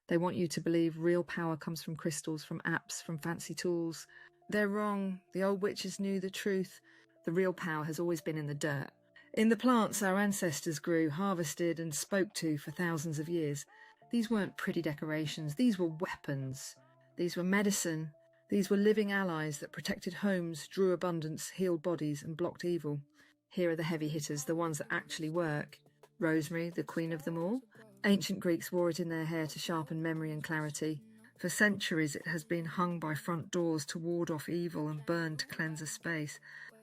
They want you to believe real power comes from crystals, from apps, from fancy tools. They're wrong. The old witches knew the truth. The real power has always been in the dirt. In the plants our ancestors grew, harvested and spoke to for thousands of years. These weren't pretty decorations. These were weapons. These were medicine. These were living allies that protected homes, drew abundance, healed bodies and blocked evil. Here are the heavy hitters, the ones that actually work. Rosemary, the queen of them all. Ancient Greeks wore it in their hair to sharpen memory and clarity. For centuries it has been hung by front doors to ward off evil and burned to cleanse a space.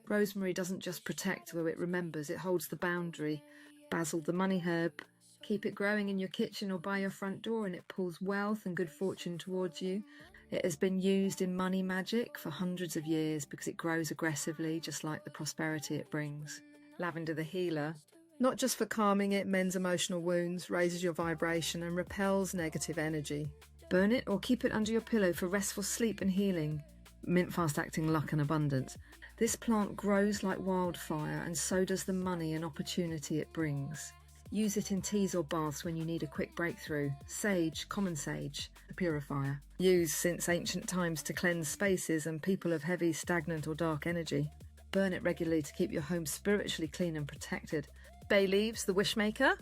Rosemary doesn't just protect, though it remembers, it holds the boundary. Basil, the money herb. Keep it growing in your kitchen or by your front door and it pulls wealth and good fortune towards you. It has been used in money magic for hundreds of years because it grows aggressively, just like the prosperity it brings. Lavender, the healer. Not just for calming, it mends emotional wounds, raises your vibration and repels negative energy. Burn it or keep it under your pillow for restful sleep and healing. Mint fast-acting luck and abundance. This plant grows like wildfire and so does the money and opportunity it brings. Use it in teas or baths when you need a quick breakthrough. Sage, common sage, the purifier. Used since ancient times to cleanse spaces and people of heavy, stagnant or dark energy. Burn it regularly to keep your home spiritually clean and protected. Bay leaves, the wishmaker.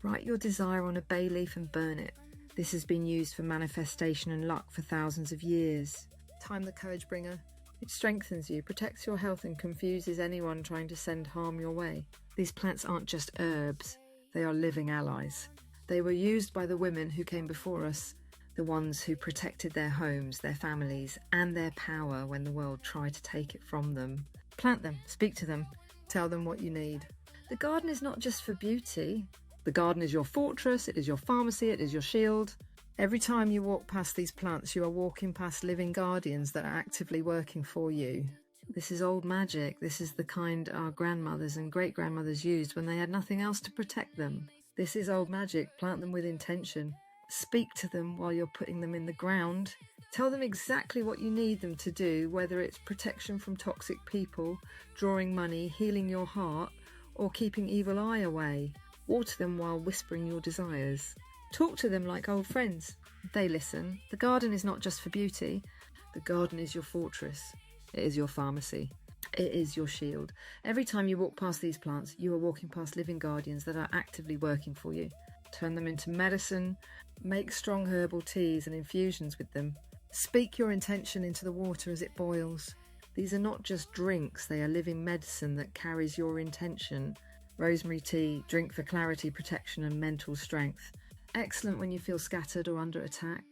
Write your desire on a bay leaf and burn it. This has been used for manifestation and luck for thousands of years. Thyme, the courage bringer. It strengthens you, protects your health and confuses anyone trying to send harm your way. These plants aren't just herbs, they are living allies. They were used by the women who came before us, the ones who protected their homes, their families, and their power when the world tried to take it from them. Plant them, speak to them, tell them what you need. The garden is not just for beauty. The garden is your fortress, it is your pharmacy, it is your shield. Every time you walk past these plants, you are walking past living guardians that are actively working for you. This is old magic. This is the kind our grandmothers and great-grandmothers used when they had nothing else to protect them. This is old magic. Plant them with intention. Speak to them while you're putting them in the ground. Tell them exactly what you need them to do, whether it's protection from toxic people, drawing money, healing your heart, or keeping evil eye away. Water them while whispering your desires. Talk to them like old friends. They listen. The garden is not just for beauty. The garden is your fortress. It is your pharmacy. It is your shield. Every time you walk past these plants, you are walking past living guardians that are actively working for you. Turn them into medicine. Make strong herbal teas and infusions with them. Speak your intention into the water as it boils. These are not just drinks. They are living medicine that carries your intention. Rosemary tea, drink for clarity, protection and mental strength. Excellent when you feel scattered or under attack.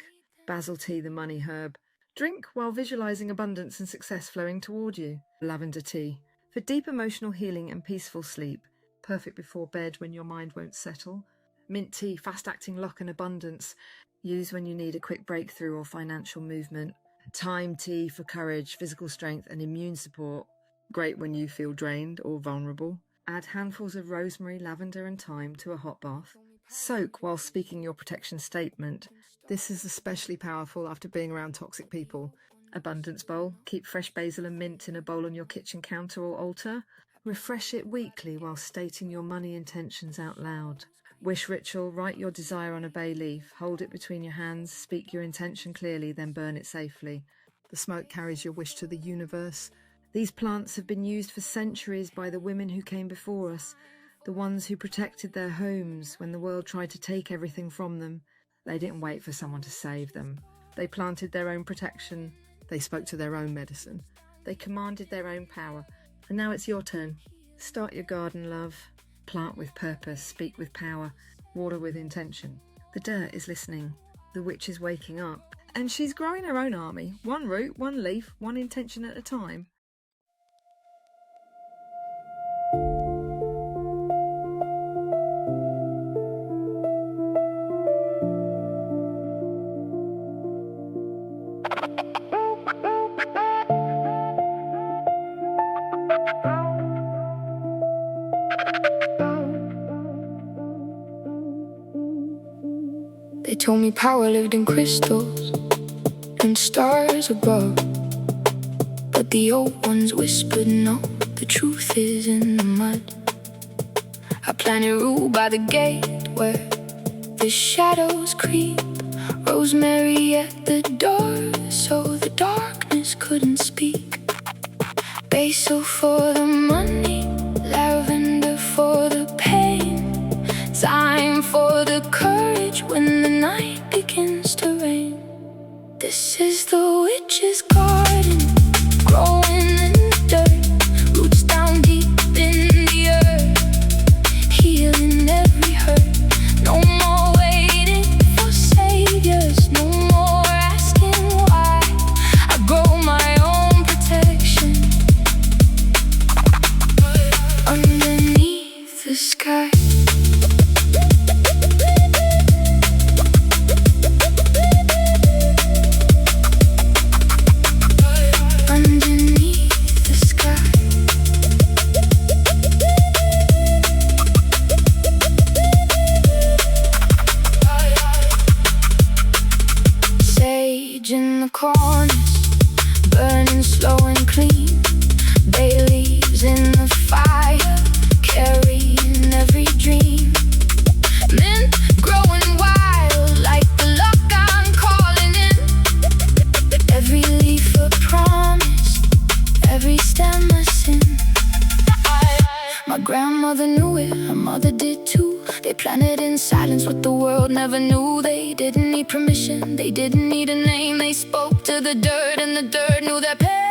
Basil tea, the money herb. Drink while visualising abundance and success flowing toward you. Lavender tea, for deep emotional healing and peaceful sleep. Perfect before bed when your mind won't settle. Mint tea, fast-acting luck and abundance. Use when you need a quick breakthrough or financial movement. Thyme tea for courage, physical strength and immune support. Great when you feel drained or vulnerable. Add handfuls of rosemary, lavender and thyme to a hot bath. Soak while speaking your protection statement. This is especially powerful after being around toxic people. Abundance bowl. Keep fresh basil and mint in a bowl on your kitchen counter or altar. Refresh it weekly while stating your money intentions out loud. Wish ritual. Write your desire on a bay leaf. Hold it between your hands. Speak your intention clearly, then burn it safely. The smoke carries your wish to the universe. These plants have been used for centuries by the women who came before us. The ones who protected their homes when the world tried to take everything from them. They didn't wait for someone to save them. They planted their own protection. They spoke to their own medicine. They commanded their own power. And now it's your turn. Start your garden, love. Plant with purpose, speak with power, water with intention. The dirt is listening. The witch is waking up. And she's growing her own army. One root, one leaf, one intention at a time. They told me power lived in crystals and stars above, but the old ones whispered no, the truth is in the mud. A planet ruled by the gate where the shadows creep, Rosemary at the door, so the darkness couldn't speak. Basil for the money, lavender for the pain, thyme for the courage when the night begins to rain. This is the witch's garden, growing in the dirt, roots down deep in the earth, healing every hurt. No more waiting for saviors, no more asking why. I grow my own protection underneath the sky. In the corners, burning slow and clean. Bay leaves in the fire, carrying every dream. Mint growing wild like the luck I'm calling in. Every leaf a promise, every stem a sin. My grandmother knew it, her mother did too. They planted in silence what the world never knew. They didn't need permission, they didn't need a name. They spoke to the dirt and the dirt knew their pain.